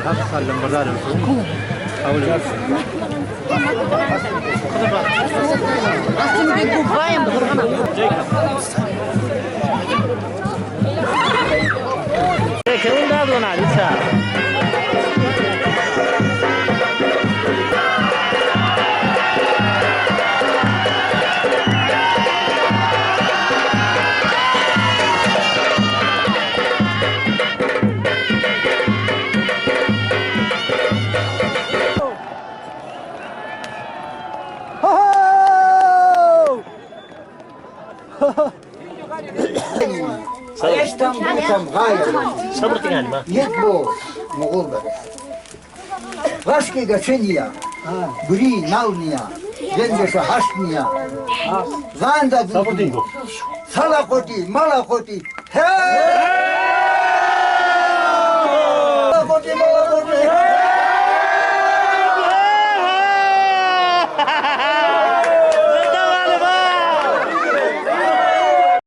Sallam bazar olsun. Avul olsun. Aslında bir kupayım durgana. Kevin daha dona lütfen. Eştam bulsam gayrı. Sabır tinggal ba? Yetbo Moğol da. Vaske geçeniya. Gri navniya. Gendese haşniya. Zanda Sabır dudu. dingo. Salakoti, malakoti. Hey!